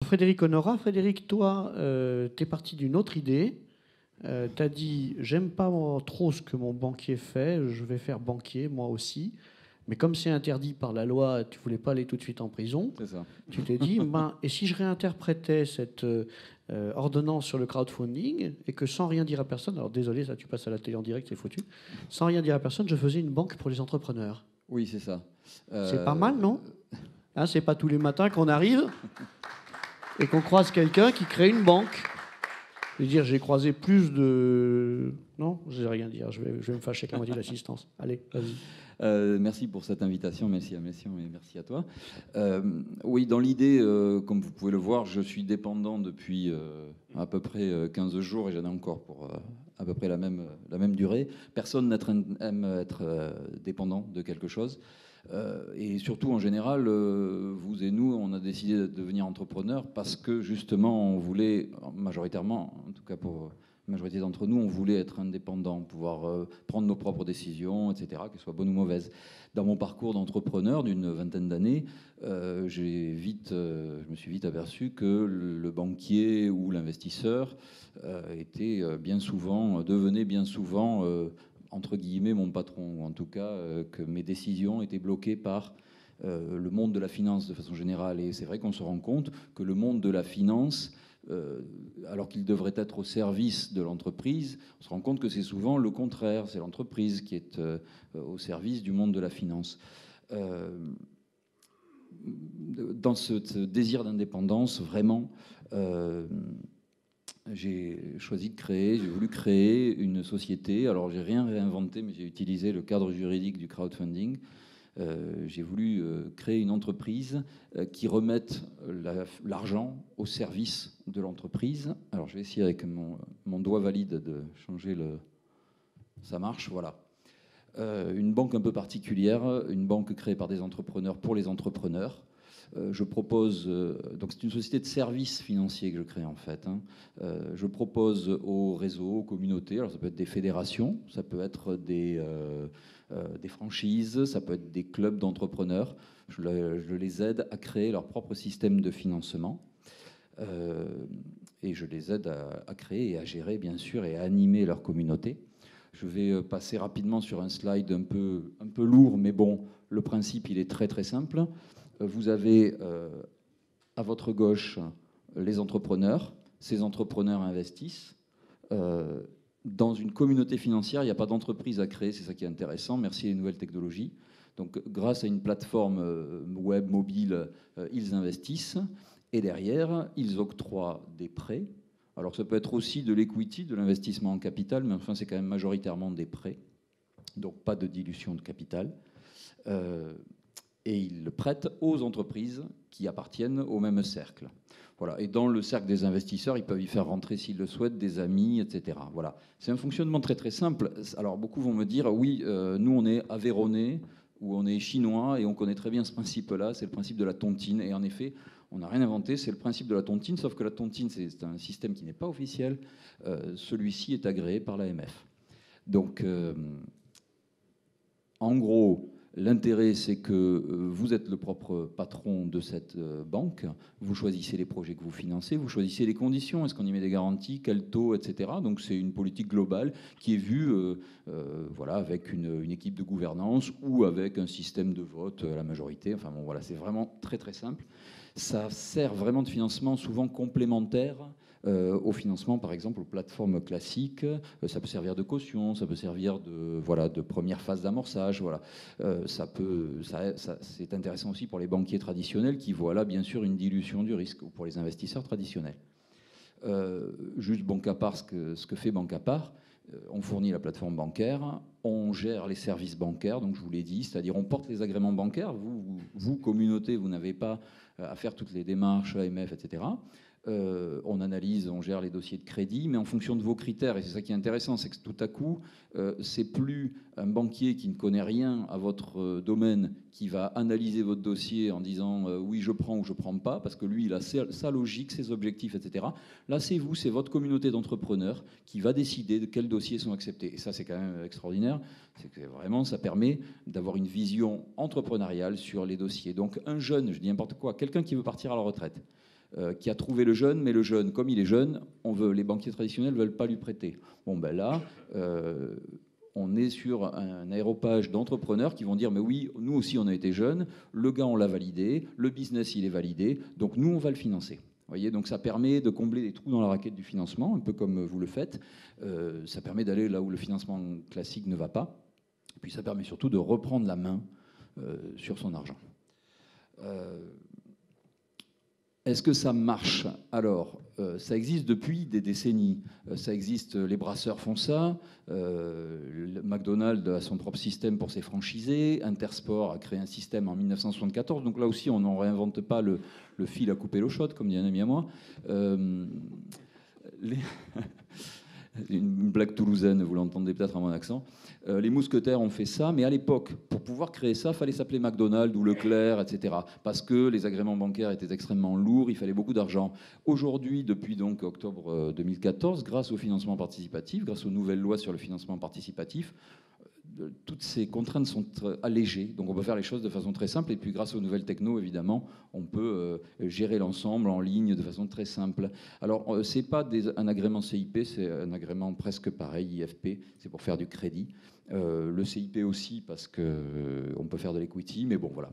Frédéric Honora. Frédéric, toi, tu es parti d'une autre idée. Tu as dit, j'aime pas trop ce que mon banquier fait, je vais faire banquier, moi aussi. Mais comme c'est interdit par la loi, tu voulais pas aller tout de suite en prison. C'est ça. Tu t'es dit, ben, et si je réinterprétais cette ordonnance sur le crowdfunding et que sans rien dire à personne, alors désolé, ça tu passes à la télé en direct, c'est foutu, sans rien dire à personne, je faisais une banque pour les entrepreneurs. Oui, c'est ça. C'est pas mal, non? Hein, c'est pas tous les matins qu'on arrive et qu'on croise quelqu'un qui crée une banque. Je veux dire, j'ai croisé plus de... Non, je vais rien dire, je vais me fâcher avec la moitié de l'assistance. Allez, vas-y. Merci pour cette invitation, merci à Messian et merci à toi. Oui, dans l'idée, comme vous pouvez le voir, je suis dépendant depuis à peu près 15 jours et j'en ai encore pour à peu près la même durée. Personne n'aime être dépendant de quelque chose. Et surtout, en général, vous et nous, on a décidé de devenir entrepreneurs parce que justement, on voulait, majoritairement, en tout cas pour la majorité d'entre nous, on voulait être indépendants, pouvoir prendre nos propres décisions, etc., qu'elles soient bonnes ou mauvaises. Dans mon parcours d'entrepreneur d'une vingtaine d'années, je me suis vite aperçu que le banquier ou l'investisseur devenait bien souvent entre guillemets mon patron, ou en tout cas que mes décisions étaient bloquées par le monde de la finance de façon générale. Et c'est vrai qu'on se rend compte que le monde de la finance, alors qu'il devrait être au service de l'entreprise, on se rend compte que c'est souvent le contraire, c'est l'entreprise qui est au service du monde de la finance. Dans ce désir d'indépendance, vraiment, j'ai voulu créer une société. Alors, j'ai rien réinventé, mais j'ai utilisé le cadre juridique du crowdfunding. J'ai voulu créer une entreprise qui remette l'argent au service de l'entreprise. Alors, je vais essayer avec mon doigt valide de changer le... Ça marche, voilà. Une banque un peu particulière, une banque créée par des entrepreneurs pour les entrepreneurs. Je propose, donc c'est une société de services financiers que je crée en fait. Je propose aux réseaux, aux communautés, alors ça peut être des fédérations, ça peut être des franchises, ça peut être des clubs d'entrepreneurs. Je les aide à créer leur propre système de financement. Et je les aide à créer et à gérer, bien sûr, et à animer leur communauté. Je vais passer rapidement sur un slide un peu lourd, mais bon, le principe, il est très très simple. Vous avez à votre gauche les entrepreneurs. Ces entrepreneurs investissent. Dans une communauté financière, il n'y a pas d'entreprise à créer, c'est ça qui est intéressant. Merci les nouvelles technologies. Donc, grâce à une plateforme web mobile, ils investissent. Et derrière, ils octroient des prêts. Alors, ça peut être aussi de l'equity, de l'investissement en capital, mais enfin, c'est quand même majoritairement des prêts. Donc, pas de dilution de capital. Et ils le prêtent aux entreprises qui appartiennent au même cercle. Voilà. Et dans le cercle des investisseurs, ils peuvent y faire rentrer, s'ils le souhaitent, des amis, etc. Voilà. C'est un fonctionnement très très simple. Alors beaucoup vont me dire, oui, nous on est Aveyronnais ou on est chinois et on connaît très bien ce principe-là, c'est le principe de la tontine. Et en effet, on n'a rien inventé, c'est le principe de la tontine, sauf que la tontine, c'est un système qui n'est pas officiel. Celui-ci est agréé par l'AMF. Donc, en gros, l'intérêt, c'est que vous êtes le propre patron de cette banque. Vous choisissez les projets que vous financez, vous choisissez les conditions. Est-ce qu'on y met des garanties, quel taux, etc. Donc c'est une politique globale qui est vue voilà, avec une équipe de gouvernance ou avec un système de vote à la majorité. Enfin bon, voilà, c'est vraiment très très simple. Ça sert vraiment de financement souvent complémentaire au financement, par exemple, aux plateformes classiques. Ça peut servir de caution, ça peut servir de première phase d'amorçage. Voilà. C'est intéressant aussi pour les banquiers traditionnels qui voient là, bien sûr, une dilution du risque, ou pour les investisseurs traditionnels. Juste Bancapar, ce que fait Bancapar, on fournit la plateforme bancaire, on gère les services bancaires, donc je vous l'ai dit, c'est-à-dire on porte les agréments bancaires. Vous communauté, vous n'avez pas à faire toutes les démarches, AMF, etc. On analyse, on gère les dossiers de crédit, mais en fonction de vos critères. Et c'est ça qui est intéressant, c'est que tout à coup, c'est plus un banquier qui ne connaît rien à votre domaine qui va analyser votre dossier en disant oui, je prends ou je prends pas, parce que lui, il a sa logique, ses objectifs, etc. Là, c'est vous, c'est votre communauté d'entrepreneurs qui va décider de quels dossiers sont acceptés. Et ça, c'est quand même extraordinaire. C'est que vraiment, ça permet d'avoir une vision entrepreneuriale sur les dossiers. Donc, un jeune, je dis n'importe quoi, quelqu'un qui veut partir à la retraite, qui a trouvé le jeune, mais le jeune, comme il est jeune, les banquiers traditionnels ne veulent pas lui prêter. Bon, ben là, on est sur un aéropage d'entrepreneurs qui vont dire, mais oui, nous aussi on a été jeunes, le gars on l'a validé, le business il est validé, donc nous on va le financer. Vous voyez, donc ça permet de combler des trous dans la raquette du financement, un peu comme vous le faites. Ça permet d'aller là où le financement classique ne va pas. Et puis ça permet surtout de reprendre la main sur son argent. Est-ce que ça marche? Alors, ça existe depuis des décennies. Ça existe, les brasseurs font ça, McDonald's a son propre système pour ses franchisés, Intersport a créé un système en 1974, donc là aussi on n'en réinvente pas le fil à couper l'eau chaude, comme dit un ami à moi. Une blague toulousaine, vous l'entendez peut-être à mon accent. Les mousquetaires ont fait ça, mais à l'époque, pour pouvoir créer ça, il fallait s'appeler McDonald's ou Leclerc, etc. Parce que les agréments bancaires étaient extrêmement lourds, il fallait beaucoup d'argent. Aujourd'hui, depuis donc octobre 2014, grâce au financement participatif, grâce aux nouvelles lois sur le financement participatif, toutes ces contraintes sont allégées, donc on peut faire les choses de façon très simple, et puis grâce aux nouvelles techno, évidemment, on peut gérer l'ensemble en ligne de façon très simple. Alors, c'est pas un agrément CIP, c'est un agrément presque pareil, IFP, c'est pour faire du crédit. Le CIP aussi, parce qu'on peut faire de l'equity, mais bon, voilà.